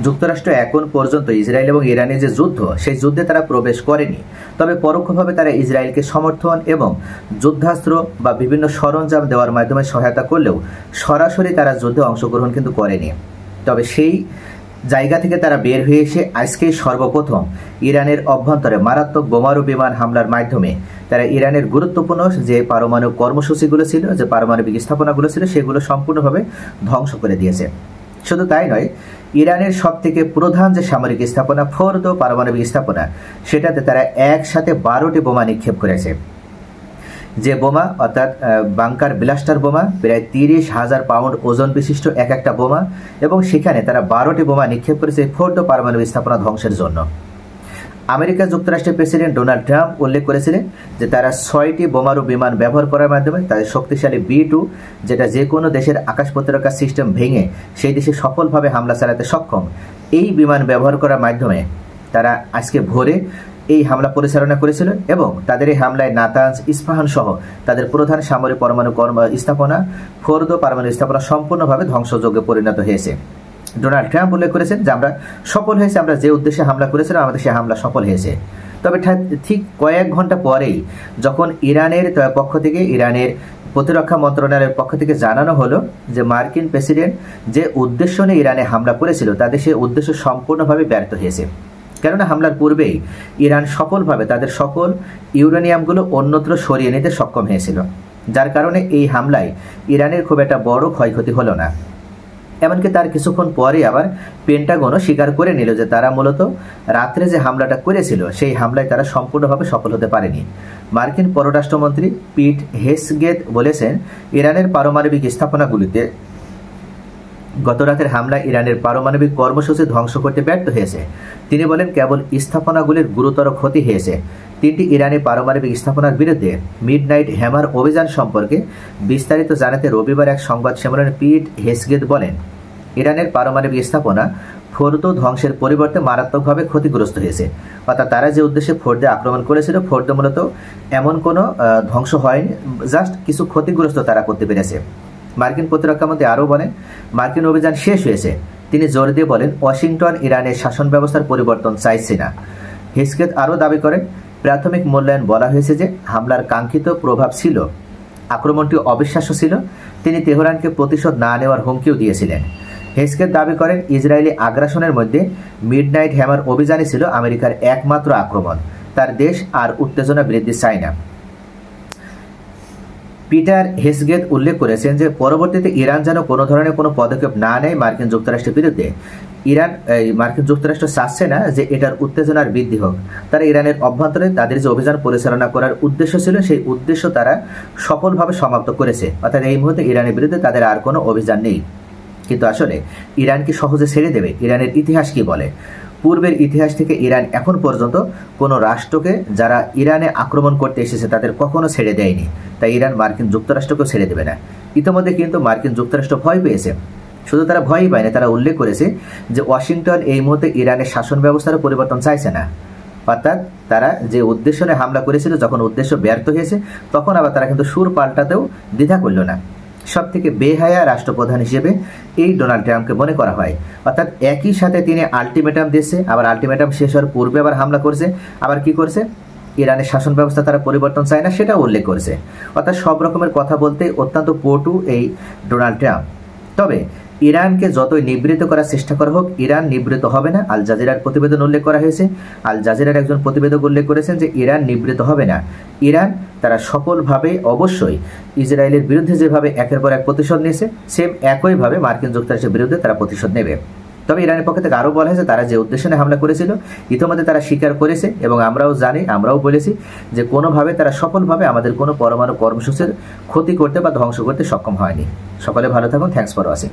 যুক্তরাষ্ট্র এখন পর্যন্ত ইসরায়েল এবং ইরানের যে যুদ্ধ, সেই যুদ্ধে তারা প্রবেশ করেনি। তবে পরোক্ষভাবে তারা ইসরায়েলকে সমর্থন এবং যুদ্ধাস্ত্র বা বিভিন্ন সরঞ্জাম দেওয়ার মাধ্যমে সহায়তা করলেও সরাসরি তারা যুদ্ধে অংশগ্রহণ কিন্তু করেনি। তবে সেই জায়গা থেকে তারা বের হয়ে এসে আজকেই সর্বপ্রথম ইরানের অভ্যন্তরে মারাত্মক বোমারু বিমান হামলার মাধ্যমে তারা ইরানের গুরুত্বপূর্ণ যে পারমাণবিক কর্মসূচিগুলো ছিল, যে পারমাণবিক স্থাপনাগুলো ছিল, সেগুলো সম্পূর্ণভাবে ধ্বংস করে দিয়েছে। শুধু তাই নয়, ইরানের সবথেকে প্রধান যে সামরিক স্থাপনা ফোর্দো পারমাণবিক স্থাপনা, সেটাতে তারা একসাথে 12টি বোমা নিক্ষেপ করেছে। যে বোমা অর্থাৎ বাংকার ব্লাস্টার বোমা, প্রায় 30,000 পাউন্ড ওজন বিশিষ্ট এক একটা বোমা, এবং সেখানে তারা 12টি বোমা নিক্ষেপ করেছে ফোর্দো পারমাণবিক স্থাপনা ধ্বংসের জন্য। আমেরিকা যুক্তরাষ্ট্রের প্রেসিডেন্ট ডোনাল্ড ট্রাম্প উল্লেখ করেছিলেন যে তারা 6টি বোমারু বিমান ব্যবহার করার মাধ্যমে তাদের শক্তিশালী B-2, যেটা যে কোনো দেশের আকাশ প্রতিরক্ষা সিস্টেম ভেঙে সেই দেশে সফলভাবে হামলা চালাতে সক্ষম, এই বিমান ব্যবহার করার মাধ্যমে তারা আজকে ভোরে এই হামলা পরিচালনা করেছিল এবং তাদের এই হামলায় নাতাঞ্জ, ইস্পাহান সহ তাদের প্রধান সামরিক পরমাণু স্থাপনা ফোর্দো পারমাণবিক স্থাপনা সম্পূর্ণভাবে ধ্বংসযোগ্যে পরিণত হয়েছে। ডোনাল্ড ট্রাম্প উল্লেখ করেছেন যে আমরা সফল হয়েছে, আমরা যে উদ্দেশ্যে হামলা করেছিলাম আমাদের সে হামলা সফল হয়েছে। তবে ঠিক কয়েক ঘন্টা পরেই যখন ইরানের পক্ষ থেকে, ইরানের প্রতিরক্ষা মন্ত্রণালয়ের পক্ষ থেকে জানানো হলো যে মার্কিন প্রেসিডেন্ট যে উদ্দেশ্য নিয়ে ইরানে হামলা করেছিল তাদের সেই উদ্দেশ্য সম্পূর্ণভাবে ব্যর্থ হয়েছে। কেননা হামলার পূর্বেই ইরান সফলভাবে তাদের সকল ইউরেনিয়ামগুলো অন্যত্র সরিয়ে নিতে সক্ষম হয়েছিল, যার কারণে এই হামলায় ইরানের খুব একটা বড় ক্ষয়ক্ষতি হলো না। এমনকি তার কিছুক্ষণ পরে আবার পেন্টাগনও স্বীকার করে নিল যে তারা মূলত রাত্রে যে হামলাটা করেছিল সেই হামলায় তারা সম্পূর্ণভাবে সফল হতে পারেনি। মার্কিন পররাষ্ট্রমন্ত্রী পিট হেগসেথ বলেছেন, ইরানের পারমাণবিক স্থাপনাগুলিতে গত রাতের হামলায় ইরানের পারমাণবিক কর্মসূচি ধ্বংস করতে ব্যর্থ হয়েছে। তিনি বলেন, কেবল স্থাপনাগুলির গুরুতর ক্ষতি হয়েছে। 3টি ইরানি পারমাণবিক স্থাপনার বিরুদ্ধে মিডনাইট হ্যামার অভিযান সম্পর্কে বিস্তারিত জানাতে রবিবার এক সংবাদ সম্মেলনে পিট হেগসেথ বলেন, ইরানের পারমাণবিক স্থাপনা ফোর্দো ধ্বংসের পরিবর্তে মারাত্মকভাবে ক্ষতিগ্রস্ত হয়েছে। অর্থাৎ তারা যে উদ্দেশ্যে ফোর্দো আক্রমণ করেছিল, ফোর্দো মূলত এমন কোনো ধ্বংস হয়নি, জাস্ট কিছু ক্ষতিগ্রস্ত তারা করতে পেরেছে। মার্কিন প্রতিরক্ষামন্ত্রী আরও বলেন, মার্কিন অভিযান শেষ হয়েছে। তিনি জোর দিয়ে বলেন, ওয়াশিংটন ইরানের শাসন ব্যবস্থার পরিবর্তন চাইছে না। হেগসেথ আরও দাবি করেন, প্রাথমিক মূল্যায়ন বলা হয়েছে যে হামলার কাঙ্ক্ষিত প্রভাব ছিল, আক্রমণটি অবিশ্বাস্য ছিল। তিনি তেহরানকে প্রতিশোধ না নেওয়ার হুমকিও দিয়েছিলেন। হেগসেথ দাবি করেন, ইসরায়েলি আগ্রাসনের মধ্যে মিডনাইট হ্যামার অভিযানই ছিল আমেরিকার একমাত্র আক্রমণ। তার দেশ আর উত্তেজনা বৃদ্ধি চায় না। পিটার হেগসেথ উল্লেখ করেছেন যে পরবর্তীতে ইরান যেন কোনো ধরনের কোনো পদক্ষেপ না নেয় মার্কিন যুক্তরাষ্ট্রের বিরুদ্ধে। মার্কিন যুক্তরাষ্ট্র চাচ্ছে না যে এটার উত্তেজনার বৃদ্ধি হোক। তারা ইরানের অভ্যন্তরে তাদের যে অভিযান পরিচালনা করার উদ্দেশ্য ছিল, সেই উদ্দেশ্য তারা সফলভাবে সমাপ্ত করেছে। অর্থাৎ এই মুহূর্তে ইরানের বিরুদ্ধে তাদের আর কোনো অভিযান নেই। কিন্তু আসলে ইরান কি সহজে ছেড়ে দেবে? ইরানের ইতিহাস কি বলে? পূর্বের ইতিহাস থেকে ইরান এখন পর্যন্ত কোনো রাষ্ট্রকে যারা ইরানে আক্রমণ করতে এসেছে তাদের কখনো ছেড়ে দেয়নি। তাই ইরান মার্কিন যুক্তরাষ্ট্রকেও ছেড়ে দেবে না। ইতিমধ্যে কিন্তু মার্কিন যুক্তরাষ্ট্র ভয় পেয়েছে। শুধু তারা ভয়ই পায়নি, তারা উল্লেখ করেছে যে ওয়াশিংটন এই মুহূর্তে ইরানের শাসন ব্যবস্থার পরিবর্তন চাইছে না। অর্থাৎ তারা যে উদ্দেশ্য নিয়ে হামলা করেছিল, যখন উদ্দেশ্য ব্যর্থ হয়েছে তখন আবার তারা কিন্তু সুর পাল্টাতেও দ্বিধা করল না। সবথেকে বেহায়া রাষ্ট্রপ্রধান হিসেবে এই ডোনাল্ড ট্রাম্পকে মনে করা হয়। অর্থাৎ একই সাথে তিনি আলটিমেটাম দিয়েছে, আবার আলটিমেটাম শেষ হওয়ার পূর্বে আবার হামলা করছে, আবার কি করছে, ইরানের শাসন ব্যবস্থা তারা পরিবর্তন চায় না সেটাও উল্লেখ করেছে। অর্থাৎ সব রকমের কথা বলতে অত্যন্ত পটু এই ডোনাল্ড ট্রাম্প। তবে ইরানকে যতই নিবৃত করার চেষ্টা করা হোক, ইরান নিবৃত হবে না। আল জাজিরার প্রতিবেদন উল্লেখ করা হয়েছে, আল জাজিরার একজন প্রতিবেদক উল্লেখ করেছেন যে ইরান নিবৃত হবে না। ইরান তারা সফলভাবে অবশ্যই ইসরায়েলের বিরুদ্ধে যেভাবে একের পর এক প্রতিশোধ নিয়েছে, সেম একইভাবে মার্কিন যুক্তরাষ্ট্রের বিরুদ্ধে তারা প্রতিশোধ নেবে। তবে ইরানের পক্ষ থেকে আরও বলা হয়েছে তারা যে উদ্দেশ্য নিয়ে হামলা করেছিল ইতিমধ্যে তারা স্বীকার করেছে, এবং আমরাও জানি, আমরাও বলেছি যে কোনোভাবে তারা সফলভাবে আমাদের কোনো পরমাণু কর্মসূচির ক্ষতি করতে বা ধ্বংস করতে সক্ষম হয়নি। সকলে ভালো থাকুন। Thanks for watching.